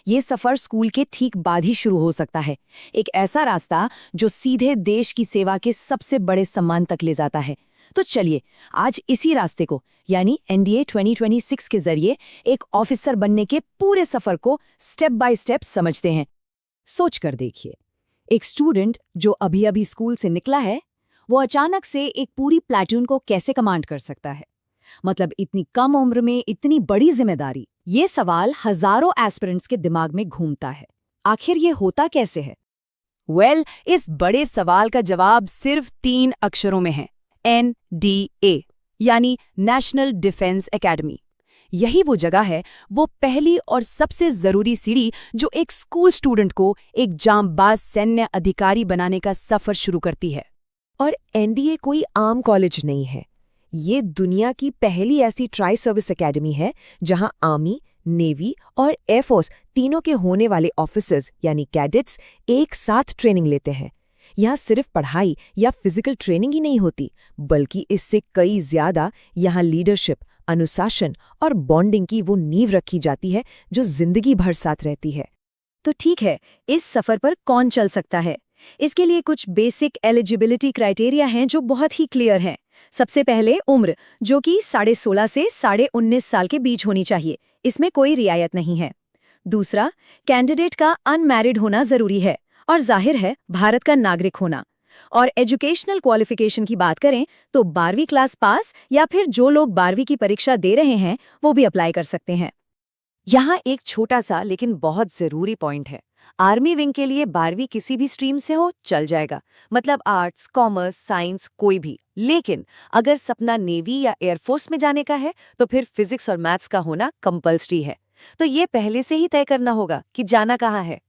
ये सफर स्कूल के ठीक बाद ही शुरू हो सकता है। एक ऐसा रास्ता जो सीधे देश की सेवा के सबसे बड़े सम्मान तक ले जाता है। तो चलिए आज इसी रास्ते को यानी एनडीए 2026 के जरिए एक ऑफिसर बनने के पूरे सफर को स्टेप बाय स्टेप समझते हैं। सोच कर देखिए, एक स्टूडेंट जो अभी अभी स्कूल से निकला है, वो अचानक से एक पूरी प्लाटून को कैसे कमांड कर सकता है? मतलब इतनी कम उम्र में इतनी बड़ी जिम्मेदारी। ये सवाल हजारों एस्पिरेंट्स के दिमाग में घूमता है। आखिर ये होता कैसे है? इस बड़े सवाल का जवाब सिर्फ 3 अक्षरों में है, NDA यानी नेशनल डिफेंस एकेडमी। यही वो जगह है, वो पहली और सबसे जरूरी सीढ़ी जो एक स्कूल स्टूडेंट को एक जांबाज सैन्य अधिकारी बनाने का सफर शुरू करती है। और एनडीए कोई आम कॉलेज नहीं है। ये दुनिया की पहली ऐसी ट्राई सर्विस एकेडमी है जहां आर्मी, नेवी और एयरफोर्स तीनों के होने वाले ऑफिसर्स यानी कैडेट्स एक साथ ट्रेनिंग लेते हैं। यहाँ सिर्फ पढ़ाई या फिजिकल ट्रेनिंग ही नहीं होती, बल्कि इससे कई ज्यादा यहाँ लीडरशिप, अनुशासन और बॉन्डिंग की वो नींव रखी जाती है जो जिंदगी भर साथ रहती है। तो ठीक है, इस सफर पर कौन चल सकता है? इसके लिए कुछ बेसिक एलिजिबिलिटी क्राइटेरिया हैं जो बहुत ही क्लियर हैं। सबसे पहले उम्र, जो कि 16.5 से 19.5 साल के बीच होनी चाहिए, इसमें कोई रियायत नहीं है। दूसरा, कैंडिडेट का अनमैरिड होना जरूरी है और जाहिर है भारत का नागरिक होना। और एजुकेशनल क्वालिफिकेशन की बात करें तो 12वीं क्लास पास या फिर जो लोग 12वीं की परीक्षा दे रहे हैं वो भी अप्लाई कर सकते हैं। यहाँ एक छोटा सा लेकिन बहुत जरूरी पॉइंट है। आर्मी विंग के लिए 12वीं किसी भी स्ट्रीम से हो चल जाएगा, मतलब आर्ट्स, कॉमर्स, साइंस कोई भी। लेकिन अगर सपना नेवी या एयरफोर्स में जाने का है तो फिर फिजिक्स और मैथ्स का होना कंपल्सरी है। तो ये पहले से ही तय करना होगा कि जाना कहाँ है।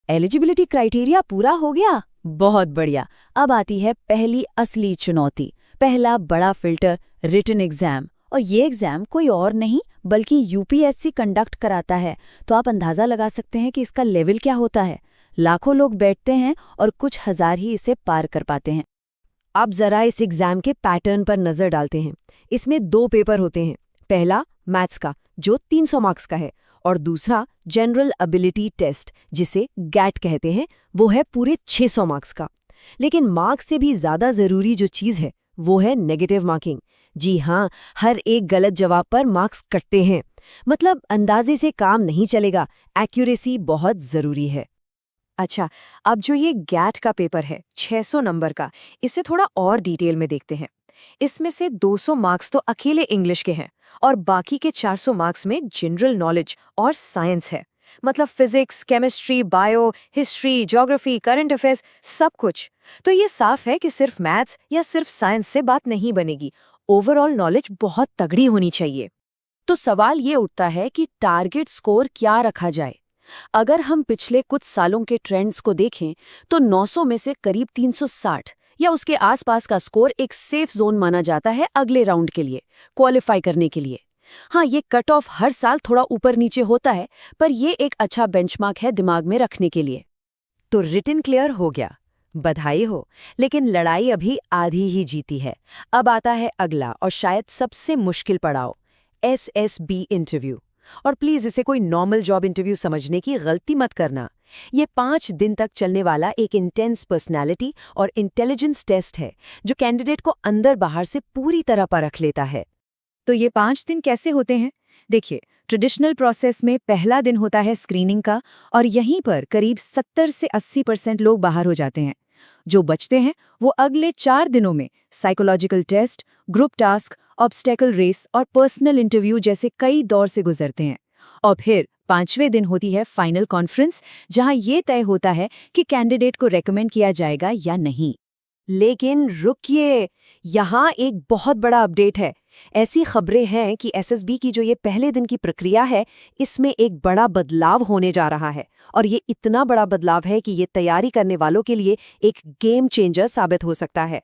एलिजिबिलिटी क्राइटेरिया पूरा हो गया, बहुत बढ़िया। अब आती है पहली असली चुनौती, पहला बड़ा फिल्टर, रिटन एग्जाम। और ये एग्जाम कोई और नहीं बल्कि यूपीएससी कंडक्ट कराता है। तो आप अंदाजा लगा सकते हैं कि इसका लेवल क्या होता है। लाखों लोग बैठते हैं और कुछ हजार ही इसे पार कर पाते हैं। अब जरा इस एग्जाम के पैटर्न पर नजर डालते हैं। इसमें 2 पेपर होते हैं। पहला मैथ्स का जो 300 मार्क्स का है, और दूसरा जनरल एबिलिटी टेस्ट जिसे गैट कहते हैं, वो है पूरे 600 मार्क्स का। लेकिन मार्क्स से भी ज्यादा जरूरी जो चीज है वो है नेगेटिव मार्किंग। जी हाँ, हर एक गलत जवाब पर मार्क्स कटते हैं। मतलब अंदाजे से काम नहीं चलेगा, एक्यूरेसी बहुत जरूरी है। अच्छा, अब जो ये गैट का पेपर है 600 नंबर का, इसे थोड़ा और डिटेल में देखते हैं। इसमें से 200 मार्क्स तो अकेले इंग्लिश के हैं और बाकी के 400 मार्क्स में जनरल नॉलेज और साइंस है। मतलब physics, chemistry, bio, history, geography, current affairs, सब कुछ। तो ये साफ है कि सिर्फ मैथ्स या सिर्फ साइंस से बात नहीं बनेगी, ओवरऑल नॉलेज बहुत तगड़ी होनी चाहिए। तो सवाल ये उठता है कि टारगेट स्कोर क्या रखा जाए। अगर हम पिछले कुछ सालों के ट्रेंड्स को देखें तो 900 में से करीब 360 या उसके आसपास का स्कोर एक सेफ जोन माना जाता है अगले राउंड के लिए क्वालिफाई करने के लिए। हाँ, ये कट ऑफ हर साल थोड़ा ऊपर नीचे होता है, पर ये एक अच्छा बेंचमार्क है दिमाग में रखने के लिए। तो रिटन क्लियर हो गया, बधाई हो। लेकिन लड़ाई अभी आधी ही जीती है। अब आता है अगला और शायद सबसे मुश्किल पड़ाव, SSB इंटरव्यू। और प्लीज इसे कोई नॉर्मल जॉब इंटरव्यू समझने की गलती मत करना। ये 5 दिन तक चलने वाला एक इंटेंस पर्सनैलिटी और इंटेलिजेंस टेस्ट है जो कैंडिडेट को अंदर बाहर से पूरी तरह परख लेता है। तो ये 5 दिन कैसे होते हैं? देखिए, ट्रेडिशनल प्रोसेस में पहला दिन होता है स्क्रीनिंग का, और यहीं पर करीब 70 से 80% लोग बाहर हो जाते हैं। जो बचते हैं वो अगले 4 दिनों में psychological test, group task, obstacle race और पर्सनल इंटरव्यू जैसे कई दौर से गुजरते हैं। और फिर 5वें दिन होती है फाइनल कॉन्फ्रेंस, जहां ये तय होता है कि कैंडिडेट को रेकमेंड किया जाएगा या नहीं। लेकिन रुकिए, यहाँ एक बहुत बड़ा अपडेट है। ऐसी खबरें हैं कि एसएसबी की जो ये पहले दिन की प्रक्रिया है, इसमें एक बड़ा बदलाव होने जा रहा है। और ये इतना बड़ा बदलाव है कि ये तैयारी करने वालों के लिए एक गेम चेंजर साबित हो सकता है।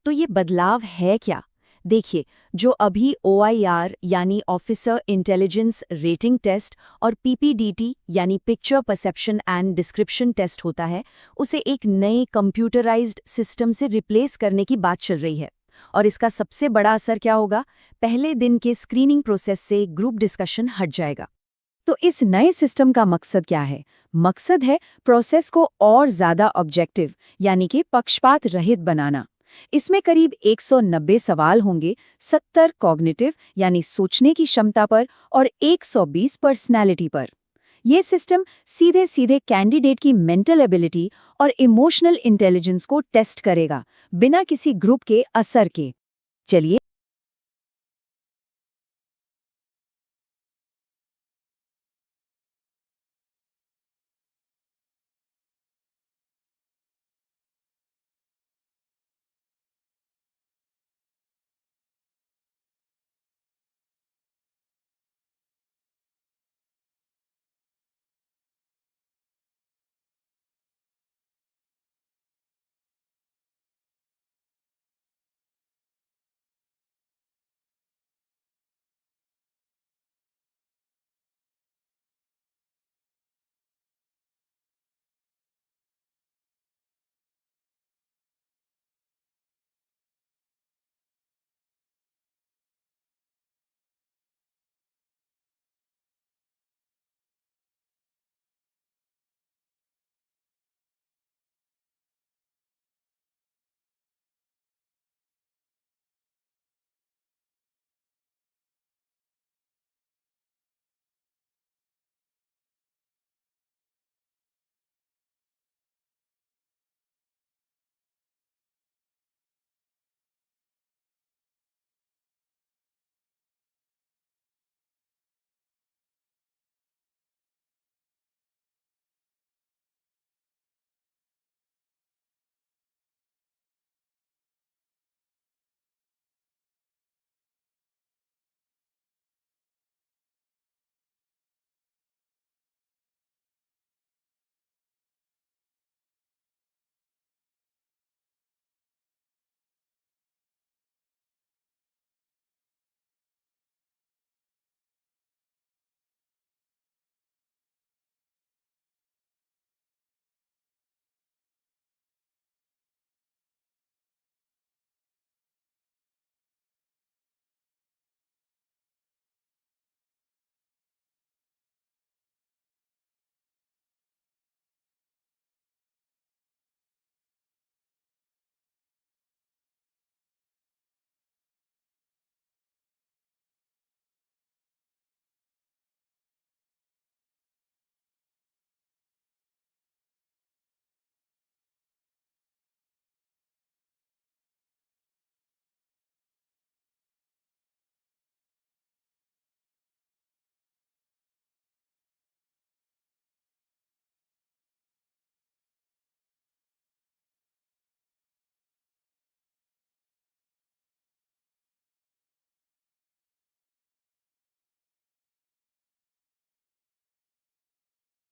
तो ये बदलाव है क्या? देखिए, जो अभी OIR यानी ऑफिसर इंटेलिजेंस रेटिंग टेस्ट और PPDT यानी picture perception and description test होता है, उसे एक नए कंप्यूटराइज्ड सिस्टम से रिप्लेस करने की बात चल रही है। और इसका सबसे बड़ा असर क्या होगा? पहले दिन के स्क्रीनिंग प्रोसेस से ग्रुप डिस्कशन हट जाएगा। तो इस नए सिस्टम का मकसद क्या है? मकसद है प्रोसेस को और ज्यादा ऑब्जेक्टिव यानी कि पक्षपात रहित बनाना। इसमें करीब 190 सवाल होंगे, 70 कॉग्निटिव यानी सोचने की क्षमता पर और 120 पर्सनैलिटी पर। ये सिस्टम सीधे सीधे कैंडिडेट की मेंटल एबिलिटी और इमोशनल इंटेलिजेंस को टेस्ट करेगा, बिना किसी ग्रुप के असर के। चलिए